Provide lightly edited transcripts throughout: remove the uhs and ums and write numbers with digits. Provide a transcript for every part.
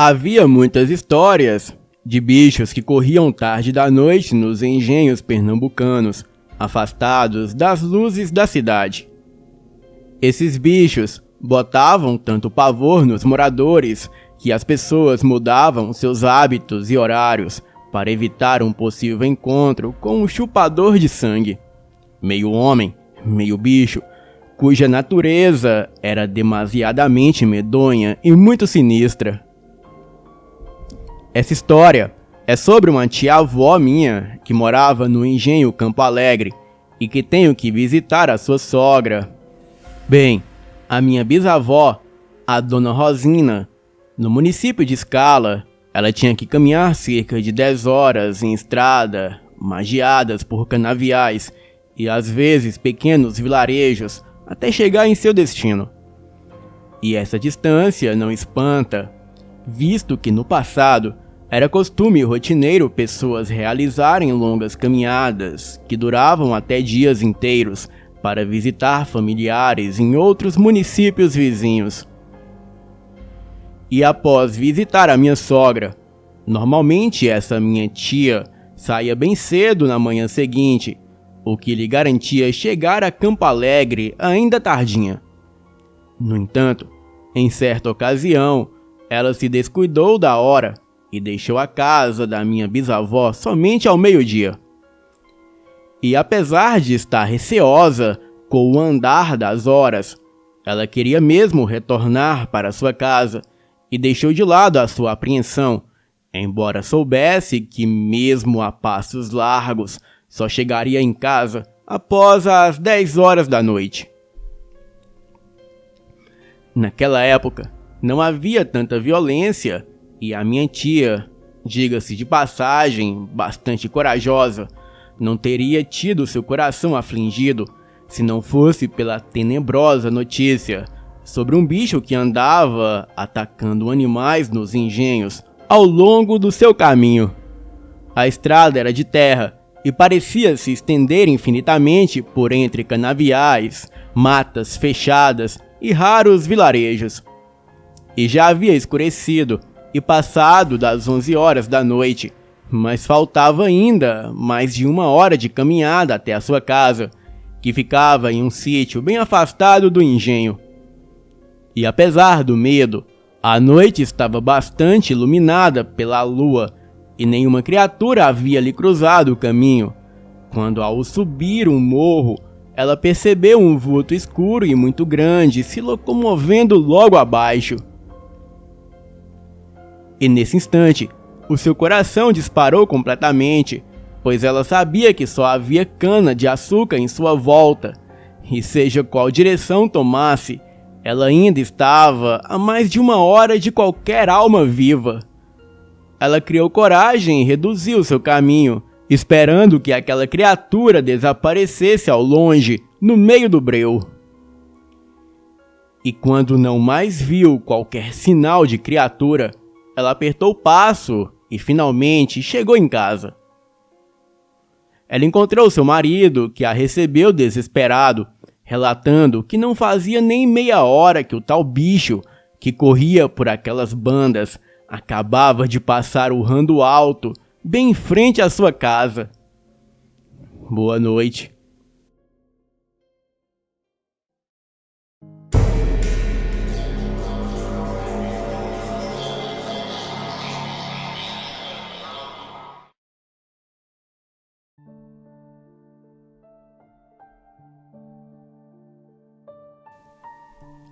Havia muitas histórias de bichos que corriam tarde da noite nos engenhos pernambucanos, afastados das luzes da cidade. Esses bichos botavam tanto pavor nos moradores que as pessoas mudavam seus hábitos e horários para evitar um possível encontro com um chupador de sangue, meio homem, meio bicho, cuja natureza era demasiadamente medonha e muito sinistra. Essa história é sobre uma tia-avó minha que morava no engenho Campo Alegre e que tenho que visitar a sua sogra. Bem, a minha bisavó, a dona Rosina, no município de Scala, ela tinha que caminhar cerca de 10 horas em estrada, magiadas por canaviais e às vezes pequenos vilarejos até chegar em seu destino. E essa distância não espanta, visto que no passado era costume rotineiro pessoas realizarem longas caminhadas que duravam até dias inteiros para visitar familiares em outros municípios vizinhos. E após visitar a minha sogra, normalmente essa minha tia saía bem cedo na manhã seguinte, o que lhe garantia chegar a Campo Alegre ainda tardinha. No entanto, em certa ocasião, ela se descuidou da hora e deixou a casa da minha bisavó somente ao meio-dia. E apesar de estar receosa com o andar das horas, ela queria mesmo retornar para sua casa e deixou de lado a sua apreensão, embora soubesse que mesmo a passos largos só chegaria em casa após as 10 horas da noite. Naquela época, não havia tanta violência e a minha tia, diga-se de passagem, bastante corajosa, não teria tido seu coração afligido se não fosse pela tenebrosa notícia sobre um bicho que andava atacando animais nos engenhos ao longo do seu caminho. A estrada era de terra e parecia se estender infinitamente por entre canaviais, matas fechadas e raros vilarejos. E já havia escurecido e passado das 11 horas da noite, mas faltava ainda mais de 1 hora de caminhada até a sua casa, que ficava em um sítio bem afastado do engenho. E apesar do medo, a noite estava bastante iluminada pela lua e nenhuma criatura havia lhe cruzado o caminho, quando ao subir um morro, ela percebeu um vulto escuro e muito grande se locomovendo logo abaixo. E nesse instante, o seu coração disparou completamente, pois ela sabia que só havia cana de açúcar em sua volta, e seja qual direção tomasse, ela ainda estava a mais de 1 hora de qualquer alma viva. Ela criou coragem e reduziu seu caminho, esperando que aquela criatura desaparecesse ao longe, no meio do breu. E quando não mais viu qualquer sinal de criatura, ela apertou o passo e finalmente chegou em casa. Ela encontrou seu marido, que a recebeu desesperado, relatando que não fazia nem meia hora que o tal bicho, que corria por aquelas bandas, acabava de passar urrando alto, bem em frente à sua casa. Boa noite.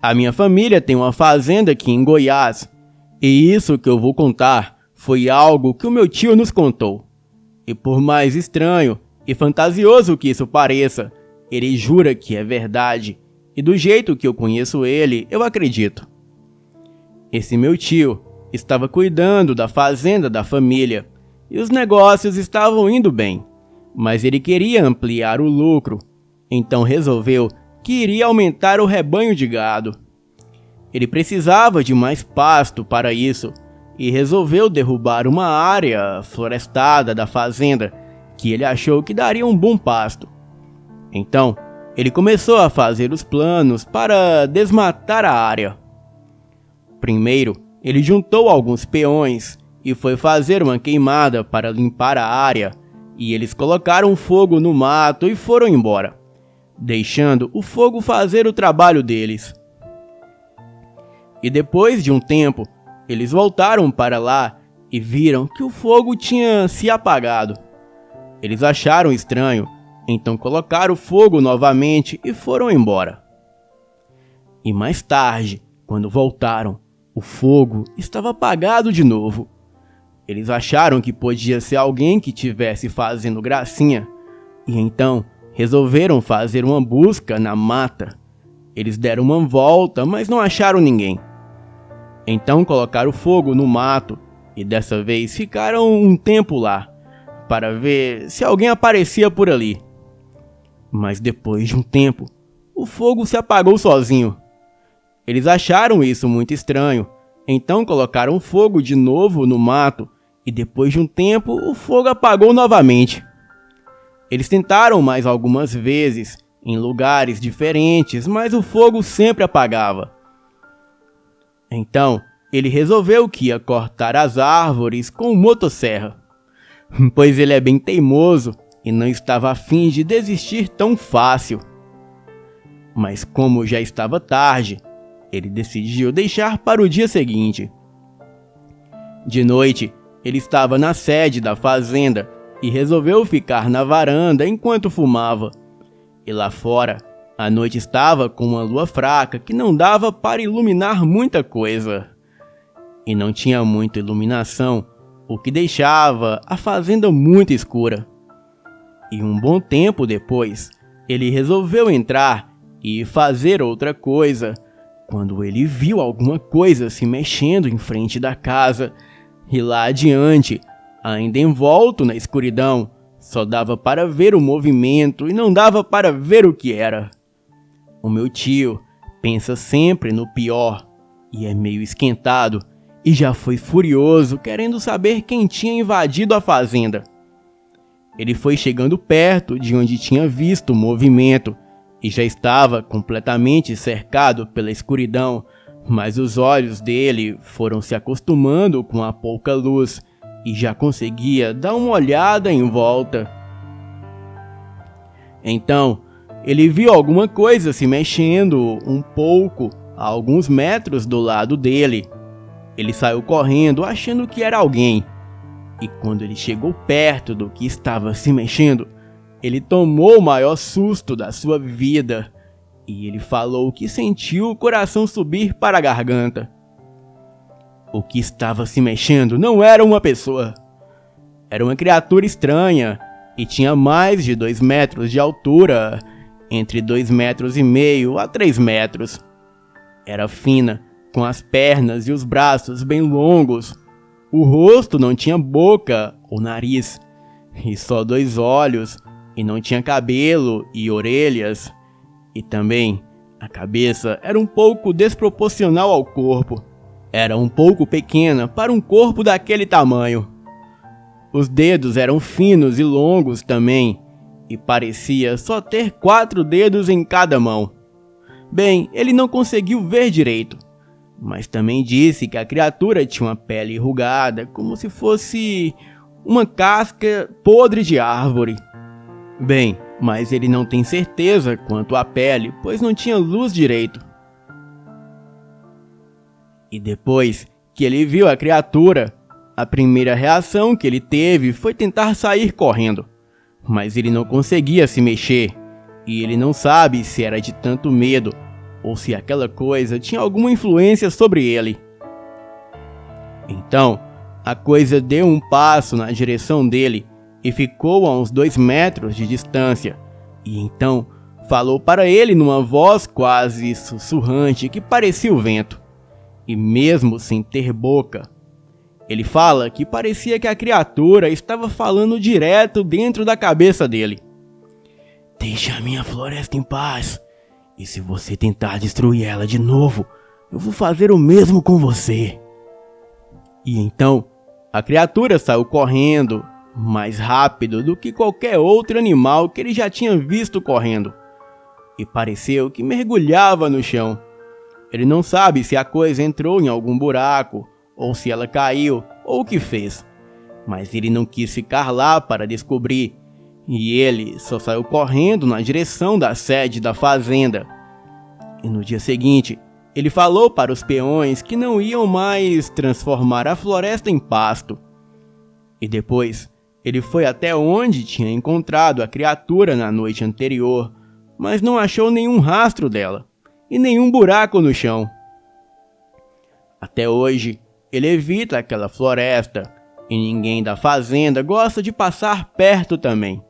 A minha família tem uma fazenda aqui em Goiás, e isso que eu vou contar foi algo que o meu tio nos contou. E por mais estranho e fantasioso que isso pareça, ele jura que é verdade, e do jeito que eu conheço ele, eu acredito. Esse meu tio estava cuidando da fazenda da família, e os negócios estavam indo bem, mas ele queria ampliar o lucro, então resolveu que iria aumentar o rebanho de gado. Ele precisava de mais pasto para isso e resolveu derrubar uma área florestada da fazenda que ele achou que daria um bom pasto. Então, ele começou a fazer os planos para desmatar a área. Primeiro, ele juntou alguns peões e foi fazer uma queimada para limpar a área, e eles colocaram fogo no mato e foram embora, deixando o fogo fazer o trabalho deles. E depois de um tempo, eles voltaram para lá e viram que o fogo tinha se apagado. Eles acharam estranho, então colocaram fogo novamente e foram embora. E mais tarde, quando voltaram, o fogo estava apagado de novo. Eles acharam que podia ser alguém que estivesse fazendo gracinha, e então resolveram fazer uma busca na mata. Eles deram uma volta, mas não acharam ninguém. Então colocaram fogo no mato e dessa vez ficaram um tempo lá, para ver se alguém aparecia por ali. Mas depois de um tempo, o fogo se apagou sozinho. Eles acharam isso muito estranho, então colocaram fogo de novo no mato e depois de um tempo o fogo apagou novamente. Eles tentaram mais algumas vezes, em lugares diferentes, mas o fogo sempre apagava. Então, ele resolveu que ia cortar as árvores com motosserra, pois ele é bem teimoso e não estava a fim de desistir tão fácil. Mas como já estava tarde, ele decidiu deixar para o dia seguinte. De noite, ele estava na sede da fazenda e resolveu ficar na varanda enquanto fumava. E lá fora, a noite estava com uma lua fraca que não dava para iluminar muita coisa. E não tinha muita iluminação, o que deixava a fazenda muito escura. E um bom tempo depois, ele resolveu entrar e fazer outra coisa, quando ele viu alguma coisa se mexendo em frente da casa, e lá adiante, ainda envolto na escuridão, só dava para ver o movimento e não dava para ver o que era. O meu tio pensa sempre no pior e é meio esquentado e já foi furioso querendo saber quem tinha invadido a fazenda. Ele foi chegando perto de onde tinha visto o movimento e já estava completamente cercado pela escuridão, mas os olhos dele foram se acostumando com a pouca luz e já conseguia dar uma olhada em volta. Então, ele viu alguma coisa se mexendo um pouco a alguns metros do lado dele. Ele saiu correndo achando que era alguém. E quando ele chegou perto do que estava se mexendo, ele tomou o maior susto da sua vida. E ele falou que sentiu o coração subir para a garganta. O que estava se mexendo não era uma pessoa. Era uma criatura estranha e tinha mais de 2 metros de altura, entre 2,5 metros a 3 metros. Era fina, com as pernas e os braços bem longos. O rosto não tinha boca ou nariz, e só 2 olhos, e não tinha cabelo e orelhas. E também, a cabeça era um pouco desproporcional ao corpo. Era um pouco pequena para um corpo daquele tamanho. Os dedos eram finos e longos também, e parecia só ter 4 dedos em cada mão. Bem, ele não conseguiu ver direito, mas também disse que a criatura tinha uma pele enrugada, como se fosse uma casca podre de árvore. Bem, mas ele não tem certeza quanto à pele, pois não tinha luz direito. E depois que ele viu a criatura, a primeira reação que ele teve foi tentar sair correndo. Mas ele não conseguia se mexer, e ele não sabe se era de tanto medo, ou se aquela coisa tinha alguma influência sobre ele. Então, a coisa deu um passo na direção dele, e ficou a uns 2 metros de distância, e então falou para ele numa voz quase sussurrante que parecia o vento, e mesmo sem ter boca. Ele fala que parecia que a criatura estava falando direto dentro da cabeça dele. Deixe a minha floresta em paz, e se você tentar destruir ela de novo, eu vou fazer o mesmo com você. E então, a criatura saiu correndo, mais rápido do que qualquer outro animal que ele já tinha visto correndo, e pareceu que mergulhava no chão. Ele não sabe se a coisa entrou em algum buraco ou se ela caiu, ou o que fez. Mas ele não quis ficar lá para descobrir, e ele só saiu correndo na direção da sede da fazenda. E no dia seguinte, ele falou para os peões que não iam mais transformar a floresta em pasto. E depois, ele foi até onde tinha encontrado a criatura na noite anterior, mas não achou nenhum rastro dela, e nenhum buraco no chão. Até hoje, ele evita aquela floresta, e ninguém da fazenda gosta de passar perto também.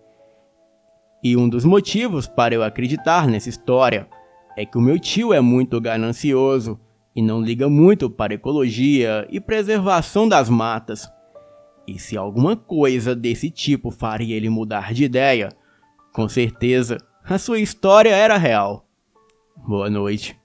E um dos motivos para eu acreditar nessa história é que o meu tio é muito ganancioso e não liga muito para ecologia e preservação das matas. E se alguma coisa desse tipo faria ele mudar de ideia, com certeza a sua história era real. Boa noite.